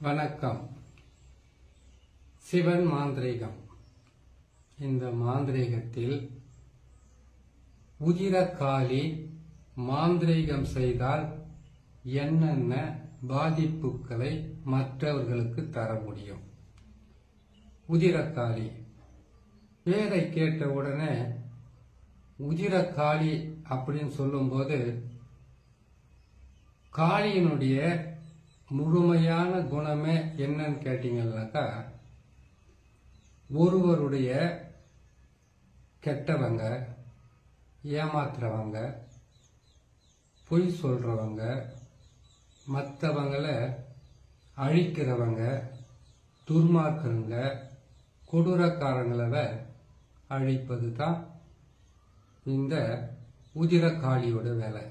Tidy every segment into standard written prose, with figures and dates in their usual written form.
வணக்கம். சிவன் மாந்திரீகம். இந்த மாந்திரீகத்தில் உதிரக்காளி மாந்திரீகம் செய்தால் என்னென்ன பாதிப்புகளை மற்றவர்களுக்கு தர முடியும்? உதிரக்காளி பேரை கேட்ட உடனே உதிரக்காளி அப்படின்னு சொல்லும்போது காளியினுடைய முழுமையான குணமே என்னன்னு கேட்டீங்கன்னாக்கா, ஒருவருடைய கெட்டவங்க, ஏமாத்துறவங்க, பொய் சொல்றவங்க, மற்றவங்களை அழிக்கிறவங்க, துர்மார்க்கங்க, கொடூரக்காரங்களை அழிப்பது தான் இந்த உதிரக்காளியோட வேலை.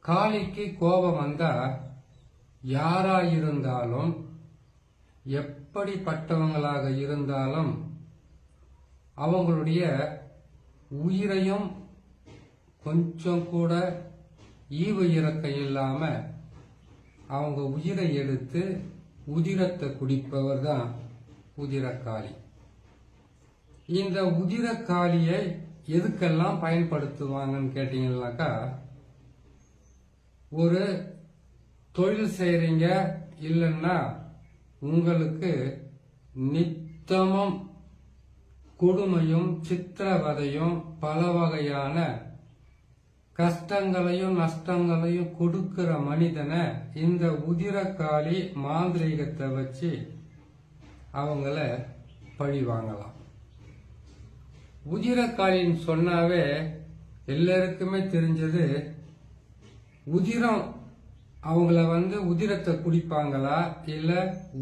காளிக்கு கோபம் வந்தா யாராயிருந்தாலும், எப்படிப்பட்டவங்களாக இருந்தாலும் அவங்களுடைய உயிரையும் கொஞ்சம் கூட ஈவு இறக்கம் இல்லாம அவங்க உயிரை எடுத்து உதிரத்தை குடிப்பவர் தான் உதிரக்காளி. இந்த உதிரக்காளியை எதுக்கெல்லாம் பயன்படுத்துவாங்கன்னு கேட்டீங்கன்னாக்கா, ஒரு தொழில் செய்றீங்க, இல்லைன்னா உங்களுக்கு நித்தமும் கொடுமையும் சித்திரவதையும் பல வகையான கஷ்டங்களையும் நஷ்டங்களையும் கொடுக்கிற மனிதனை இந்த உதிரக்காளி மாந்திரீகத்தை வச்சு அவங்கள பழி வாங்கலாம். உதிரக்காளின்னு சொன்னாவே எல்லாருக்குமே தெரிஞ்சது, உதிரம் அவங்கள உதிரத்தை குடிப்பாங்களா, இல்ல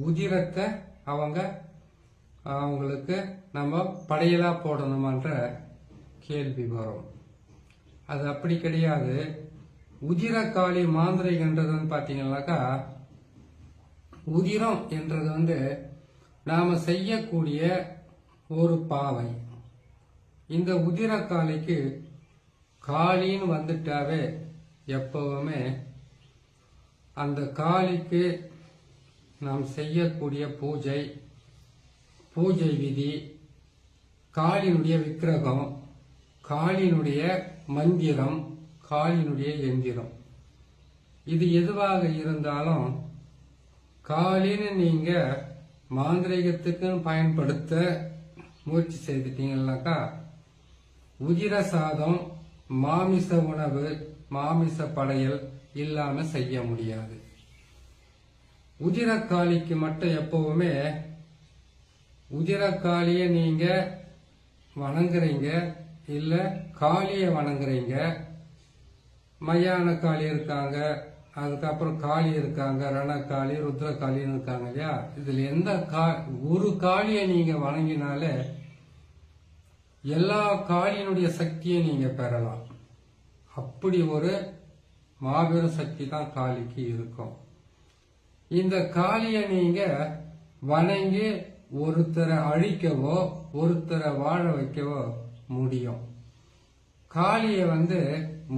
உதிரத்தை அவங்களுக்கு நம்ம படையலா போடணுமான்ற கேள்வி வரும். அது அப்படி கிடையாது. உதிரக்காளி மாந்திரிகன்றது பாத்தீங்கன்னாக்கா, உதிரம் என்றது நாம செய்யக்கூடிய ஒரு பாவை. இந்த உதிரக்காளிக்கு காளின்னு வந்துட்டாவே எப்பவுமே அந்த காளிக்கு நாம் செய்யக்கூடிய பூஜை விதி, காளியினுடைய விக்கிரகம், காளியினுடைய மந்திரம், காளியினுடைய எந்திரம், இது எதுவாக இருந்தாலும் காளின்னு நீங்க மாந்திரீகத்துக்கு பயன்படுத்த முயற்சி செய்துட்டீங்கன்னாக்கா, உதிர சாதம், மாமிச உணவு, மாமிச படையல் இல்லாம செய்ய முடியாது. உதிரக்காளிக்கு மட்டும் எப்பவுமே உதிரக்காளிய நீங்க வணங்குறீங்க, இல்ல காளிய வணங்குறீங்க. மயான காளி இருக்காங்க, அதுக்கப்புறம் காளி இருக்காங்க, ரணக்காளி, ருத்ரகாளின்னு இருக்காங்க இல்லையா. இதுல எந்த ஒரு காளிய நீங்க வணங்கினாலே எல்லா காளியினுடைய சக்தியை நீங்க பெறலாம். அப்படி ஒரு மாபெரும் சக்தி தான் காளிக்கு இருக்கும். இந்த காளியை நீங்க வணங்கி ஒருத்தரை அழிக்கவோ ஒருத்தரை வாழ வைக்கவோ முடியும். காளியை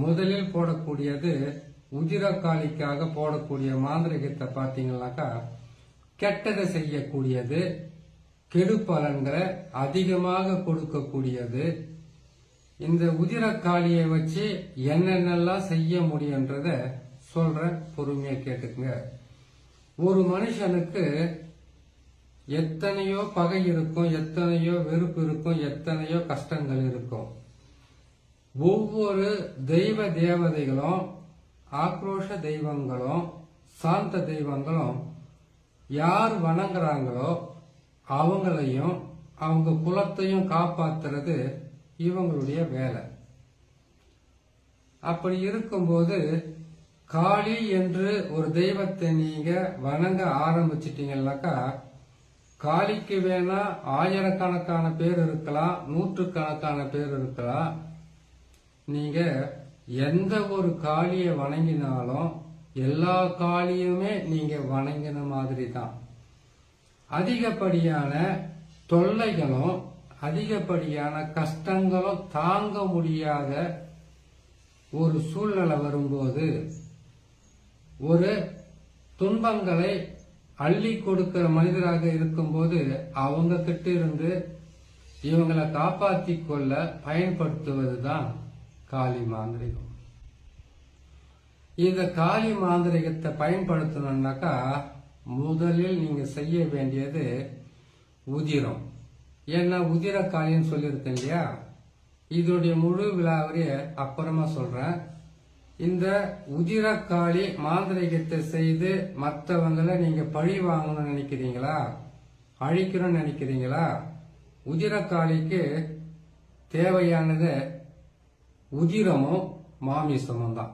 முதலில் போடக்கூடியது, உதிரக்காளிக்காக போடக்கூடிய மாந்திரிகத்தை பார்த்தீங்கன்னாக்கா, கெட்டதை செய்யக்கூடியது, கெடு பலன்களை அதிகமாக கொடுக்கக்கூடியது. இந்த உதிரக்காளியை வச்சு என்னென்னலாம் செய்ய முடியும்ன்றத சொல்ற, பொறுமையா கேட்டுக்குங்க. ஒரு மனுஷனுக்கு எத்தனையோ பகை இருக்கும், எத்தனையோ வெறுப்பு இருக்கும், எத்தனையோ கஷ்டங்கள் இருக்கும். ஒவ்வொரு தெய்வ தேவதைகளும், ஆக்ரோஷ தெய்வங்களும், சாந்த தெய்வங்களும் யார் வணங்குறாங்களோ அவங்களையும் அவங்க குலத்தையும் காப்பாத்துறது இவங்களுடைய வேலை. அப்படி இருக்கும்போது காளி என்று ஒரு தெய்வத்தை நீங்க வணங்க ஆரம்பிச்சிட்டீங்கன்னாக்கா, காளிக்கு வேணா ஆயிரக்கணக்கான பேர் இருக்கலாம், நூற்றுக்கணக்கான பேர் இருக்கலாம். நீங்க எந்த ஒரு காளியை வணங்கினாலும் எல்லா காளியுமே நீங்க வணங்கின மாதிரி தான். அதிகப்படியான தொல்லைகளும் அதிகப்படியான கஷ்டங்களும் தாங்க முடியாத ஒரு சூழ்நிலை வரும்போது, ஒரு துன்பங்களை அள்ளி கொடுக்கிற மனிதராக இருக்கும்போது அவங்க கிட்ட இருந்து இவங்களை காப்பாற்றி கொள்ள பயன்படுத்துவதுதான் காளி மாந்திரிகம். இந்த காளி மாந்திரிகத்தை பயன்படுத்தணும்னாக்கா முதலில் நீங்க செய்ய வேண்டியது உதிரம். ஏன்னா உதிர காளின்னு சொல்லியிருக்கேன் இல்லையா, இதோடைய முழு விழாவரிய அப்புறமா சொல்றேன். இந்த உதிரக்காளி மாந்திரிகத்தை செய்து மற்றவங்களை நீங்க பழி வாங்கணும்னு நினைக்கிறீங்களா, அழிக்கணும்னு நினைக்கிறீங்களா? உதிரக்காளிக்கு தேவையானது உதிரமும் மாமிசமும் தான்.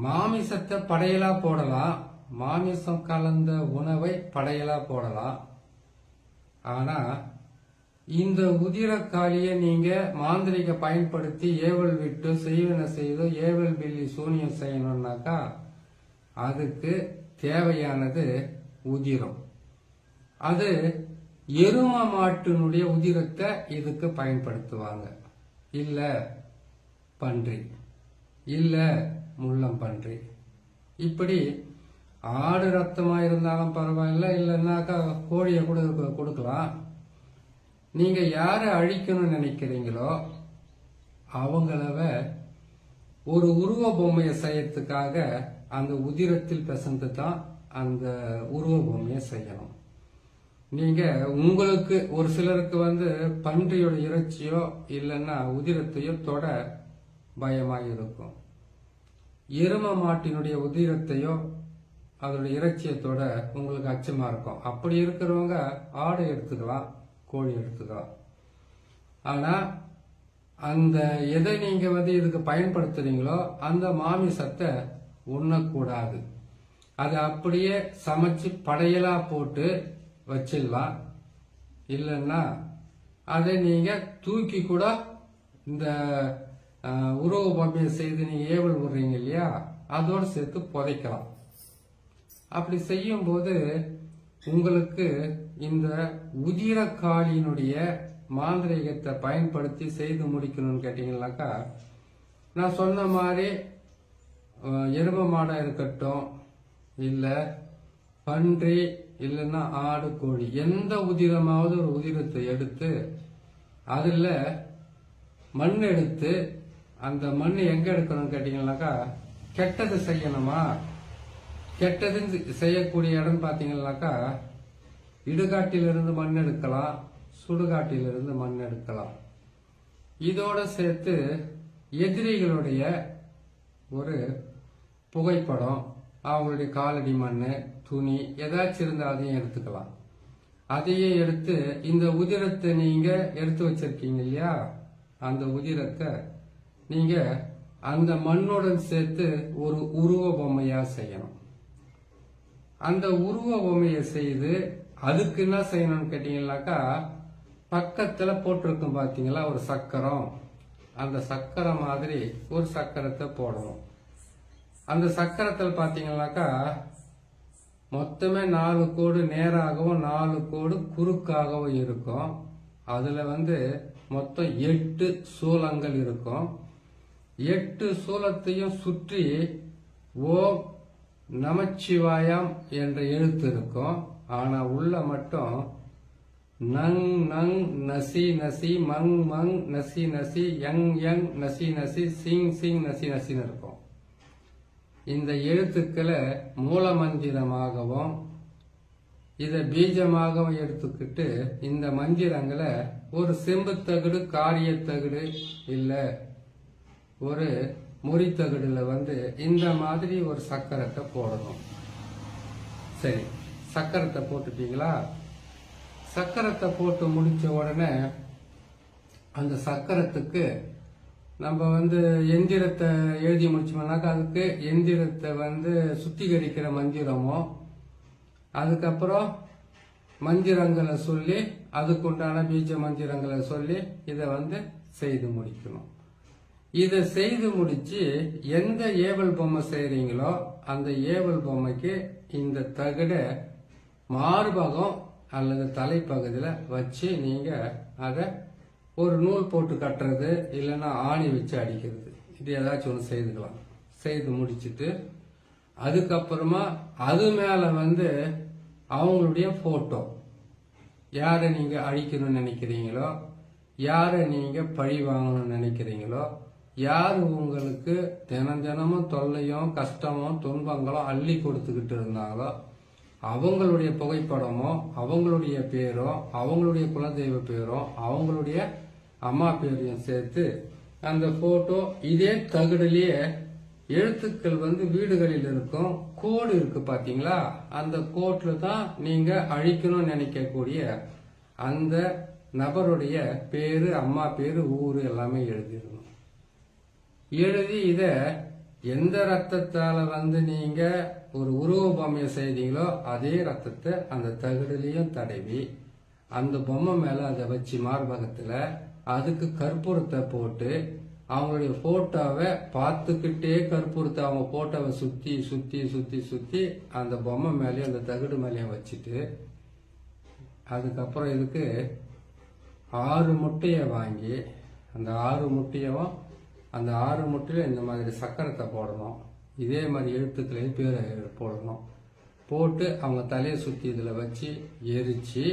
மாமிசத்தை படையலா போடலாம், மாமிசம் கலந்த உணவை படையலா போடலாம். ஆனா இந்த உதிரக்காளியை நீங்க மாந்திரிக பயன்படுத்தி ஏவல் விட்டு செய்வன செய்தோ ஏவல் பில்லி சூனியம் செய்யணும்னாக்கா அதுக்கு தேவையானது உதிரம். அது எரும மாட்டினுடைய உதிரத்தை இதுக்கு பயன்படுத்துவாங்க. இல்ல பன்றி, இல்ல முள்ளம் பன்றி, இப்படி ஆடு ரத்தமா இருந்தாலும் பரவாயில்ல, இல்லைன்னாக்கா கோழியை கூட கொடுக்கலாம். நீங்க யாரை அழிக்கணும்னு நினைக்கிறீங்களோ அவங்கள ஒரு உருவ பொம்மையை செய்யறதுக்காக அந்த உதிரத்தில் பிசைந்து தான் அந்த உருவ பொம்மையை செய்யணும். நீங்க உங்களுக்கு ஒரு சிலருக்கு பன்றியோட இறைச்சியோ இல்லைன்னா உதிரத்தையோ தொட பயமாக இருக்கும். எரும மாட்டினுடைய உதிரத்தையோ அதோட இறைச்சியை தொட உங்களுக்கு அச்சமா இருக்கும். அப்படி இருக்கிறவங்க ஆடை எடுத்துக்கலாம், கோழி எடுத்துக்கலாம். ஆனா அந்த எதை நீங்க இதுக்கு பயன்படுத்துறீங்களோ அந்த மாமிசத்தை உண்ணக்கூடாது. அதை அப்படியே சமைச்சு படையலா போட்டு வச்சிடலாம். இல்லைன்னா அதை நீங்க தூக்கி கூட இந்த உறவு பொம்மையை செய்து நீங்க ஏவல் விடுறீங்க இல்லையா, அதோடு சேர்த்து புதைக்கலாம். அப்படி செய்யும் போது உங்களுக்கு இந்த உதிரக்காளியினுடைய மாந்திரிகத்தை பயன்படுத்தி செய்து முடிக்கணும்னு கேட்டீங்கன்னாக்கா, நான் சொன்ன மாதிரி எரும மாடா இருக்கட்டும், இல்ல பன்றி, இல்லைன்னா ஆடு, கோழி, எந்த உதிரமாவது ஒரு உதிரத்தை எடுத்து அதுல மண் எடுத்து, அந்த மண் எங்க எடுக்கணும்னு கேட்டீங்கன்னாக்கா, கெட்டது செய்யணுமா, கெட்டது செய்யக்கூடிய இடம் பாத்தீங்கன்னாக்கா இடுகாட்டிலிருந்து மண் எடுக்கலாம், சுடுகாட்டிலிருந்து மண் எடுக்கலாம். இதோட சேர்த்து எதிரிகளுடைய ஒரு புகைப்படம், அவங்களுடைய காலடி மண், துணி ஏதாச்சும் இருந்தா அதையும் எடுத்துக்கலாம். அதையே எடுத்து இந்த உதிரத்தை நீங்க எடுத்து வச்சிருக்கீங்க இல்லையா, அந்த உதிரத்தை நீங்க அந்த மண்ணுடன் சேர்த்து ஒரு உருவ பொம்மையா செய்யணும். அந்த உருவ பொம்மையை செய்து அதுக்கு என்ன செய்யணும்னு கேட்டீங்கன்னாக்கா, பக்கத்துல போட்டிருக்கும் பாத்தீங்களா ஒரு சக்கரம், அந்த சக்கரம் மாதிரி ஒரு சக்கரத்தை போடணும். அந்த சக்கரத்தில் பாத்தீங்கன்னாக்கா மொத்தமே 4 கோடு நேராகவும் 4 கோடு குறுக்காகவும் இருக்கும். அதுல மொத்தம் 8 சூலங்கள் இருக்கும். 8 சூலத்தையும் சுற்றி ஓம் நமச்சிவாயம் என்ற எழுத்து இருக்கும். ஆனா உள்ள மட்டும் நங் நங் நசி நசி மங் மங் நசி நசி யங் யங் நசி நசி சிங் சிங் நசி நசின்னு இருக்கும். இந்த எழுத்துக்களை மூல மந்திரமாகவும் இதை பீஜமாகவும் எடுத்துக்கிட்டு இந்த மந்திரங்களை ஒரு செம்பு தகடு, காரிய தகடு, இல்ல ஒரு முறித்தகடுல இந்த மாதிரி ஒரு சக்கரத்தை போடணும். சரி, சக்கரத்தை போட்டுட்டீங்களா? சக்கரத்தை போட்டு முடிச்ச உடனே அந்த சக்கரத்துக்கு நம்ம எந்திரத்தை எழுதி முடிச்சோம்னாக்கா அதுக்கு எந்திரத்தை சுத்திகரிக்கிற மந்திரமோ, அதுக்கப்புறம் மந்திரங்களை சொல்லி அதுக்குண்டான பீஜ மந்திரங்களை சொல்லி இதை செய்து முடிக்கணும். இதை செய்து முடிச்சு எந்த ஏவல் பொம்மை செய்யறீங்களோ அந்த ஏவல் பொம்மைக்கு இந்த தகட மார்பகம் அல்லது தலைப்பகுதியில் வச்சு நீங்க அதை ஒரு நூல் போட்டு கட்டுறது, இல்லைன்னா ஆணி வச்சு அடிக்கிறது, இது ஏதாச்சும் ஒன்று செய்துக்கலாம். செய்து முடிச்சுட்டு அதுக்கப்புறமா அது மேல வந்து அவங்களுடைய போட்டோ, யாரை நீங்க அழிக்கணும்னு நினைக்கிறீங்களோ, யாரை நீங்க பழி வாங்கணும்னு நினைக்கிறீங்களோ, யார் உங்களுக்கு தினம் தினமும் தொல்லையும் கஷ்டமும் துன்பங்களும் அள்ளி கொடுத்துக்கிட்டு இருந்தாங்களோ அவங்களுடைய புகைப்படமோ, அவங்களுடைய பேரோ, அவங்களுடைய குலதெய்வ பேரோ, அவங்களுடைய அம்மா பேரையும் சேர்த்து அந்த போட்டோ இதே தகடுலயே எழுத்துக்கள் வந்து வீடுகளில் இருக்கும் கோடு இருக்கு பாத்தீங்களா, அந்த கோட்ல தான் நீங்க அழிக்கணும்னு நினைக்கக்கூடிய அந்த நபருடைய பேரு, அம்மா பேரு, ஊரு எல்லாமே எழுதிடணும். எழுதி இத எந்த ரத்தத்தால வந்து நீங்க ஒரு உருவ பொம்மையை செய்தீங்களோ அதே ரத்தத்தை அந்த தகடுலையும் தடவி அந்த பொம்மை மேல அதை வச்சு மார்பகத்துல அதுக்கு கற்பூரத்தை போட்டு அவங்களுடைய போட்டோவை பார்த்துக்கிட்டே கற்பூரத்தை அவங்க போட்டோவை சுத்தி சுத்தி சுத்தி சுத்தி அந்த பொம்மை மேலேயும் அந்த தகடு மேலேயும் வச்சுட்டு அதுக்கப்புறம் இதுக்கு 6 முட்டையை வாங்கி அந்த 6 முட்டையவும் அந்த 6 முட்டையில இந்த மாதிரி சக்கரத்தை போடணும். இதே மாதிரி எழுத்துக்களையும் பேரை போடணும். போட்டு அவங்க தலையை சுற்றி இதில் வச்சு எரிச்சு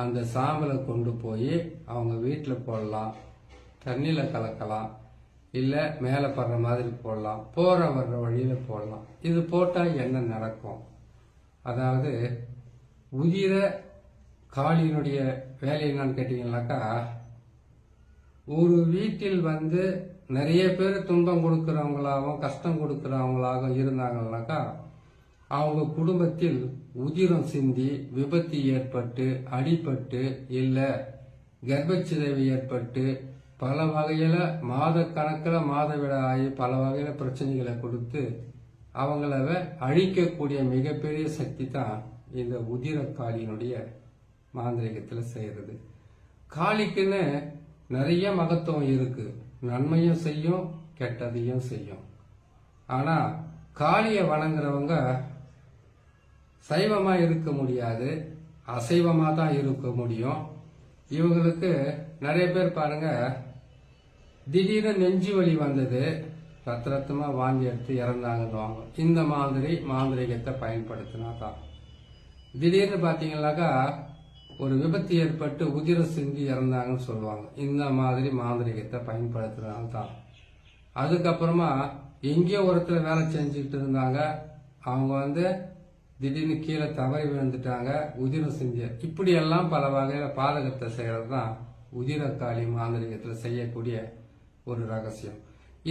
அந்த சாம்பலை கொண்டு போய் அவங்க வீட்டில் போடலாம், தண்ணியில் கலக்கலாம், இல்லை மேலே படுற மாதிரி போடலாம், போகிற வர்ற வழியில் போடலாம். இது போட்டால் என்ன நடக்கும்? அதாவது உதிர காளியினுடைய வேலை என்னன்னு கேட்டீங்கன்னாக்கா, ஒரு வீட்டில் வந்து நிறைய பேர் துன்பம் கொடுக்கிறவங்களாகவும் கஷ்டம் கொடுக்கிறவங்களாகவும் இருந்தாங்கன்னாக்கா அவங்க குடும்பத்தில் உதிரம் சிந்தி விபத்து ஏற்பட்டு அடிபட்டு இல்லை கர்ப்பச்சிதைவு ஏற்பட்டு பல வகையில மாத கணக்கில் மாதவிட ஆகி பல வகையில பிரச்சனைகளை கொடுத்து அவங்கள அழிக்கக்கூடிய மிகப்பெரிய சக்தி தான் இந்த உதிர காளியினுடைய மாந்திரிகத்தில் செய்யறது. காளிக்குன்னு நிறைய மகத்துவம் இருக்கு. நன்மையும் செய்யும், கெட்டதையும் செய்யும். ஆனா காளியை வணங்குறவங்க சைவமா இருக்க முடியாது, அசைவமா தான் இருக்க முடியும். இவங்களுக்கு நிறைய பேர் பாருங்க, திடீர்னு நெஞ்சு வலி வந்தது, ரத்த ரத்தமா வாங்கி எடுத்து இறந்தாங்கன்னுவாங்க. இந்த மாதிரி மாந்திரிகத்தை பயன்படுத்தினா தான். திடீர்னு பாத்தீங்கன்னாக்கா ஒரு விபத்து ஏற்பட்டு உதிர சிந்தி இறந்தாங்கன்னு சொல்லுவாங்க. இந்த மாதிரி மாந்திரிகத்தை பயன்படுத்துறதுனால தான். அதுக்கப்புறமா எங்கேயோ ஒருத்தர் வேலை செஞ்சுக்கிட்டு இருந்தாங்க, அவங்க வந்து திடீர்னு கீழே தவறி விழுந்துட்டாங்க, உதிர சிந்தி. இப்படி எல்லாம் பல வகையில பாதகத்தை செய்யறது தான் உதிர காளி மாந்திரிகத்தில் செய்யக்கூடிய ஒரு ரகசியம்.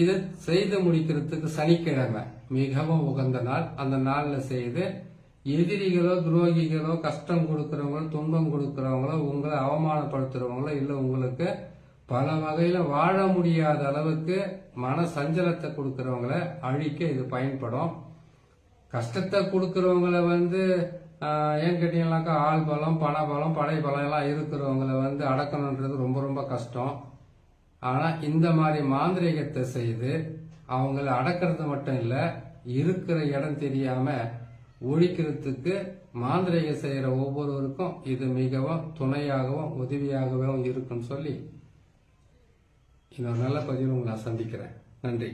இது செய்து முடிக்கிறதுக்கு சனிக்கிழமை மிகவும் உகந்த நாள். அந்த நாள்ல செய்து எதிரிகளோ துரோகிகளோ கஷ்டம் கொடுக்கறவங்களோ துன்பம் கொடுக்கறவங்களோ உங்களை அவமானப்படுத்துறவங்களோ இல்லை உங்களுக்கு பல வகையில வாழ முடியாத அளவுக்கு மன சஞ்சலத்தை கொடுக்கறவங்கள அழிக்க இது பயன்படும். கஷ்டத்தை கொடுக்கறவங்கள வந்து ஏன் கேட்டீங்கன்னாக்கா ஆள் பலம் பண பலம் படை பலம் எல்லாம் இருக்கிறவங்கள வந்து அடக்கணுன்றது ரொம்ப ரொம்ப கஷ்டம். ஆனா இந்த மாதிரி மாந்திரிகத்தை செய்து அவங்கள அடக்கிறது மட்டும் இல்ல, இருக்கிற இடம் தெரியாம ஒழிக்கிறதுக்கு மாந்திரிகம் செய்யற ஒவ்வொருவருக்கும் இது மிகவும் துணையாகவும் உதவியாகவும் இருக்குன்னு சொல்லி இன்னொரு நல்ல பதிவில் உங்களை நான் சந்திக்கிறேன். நன்றி.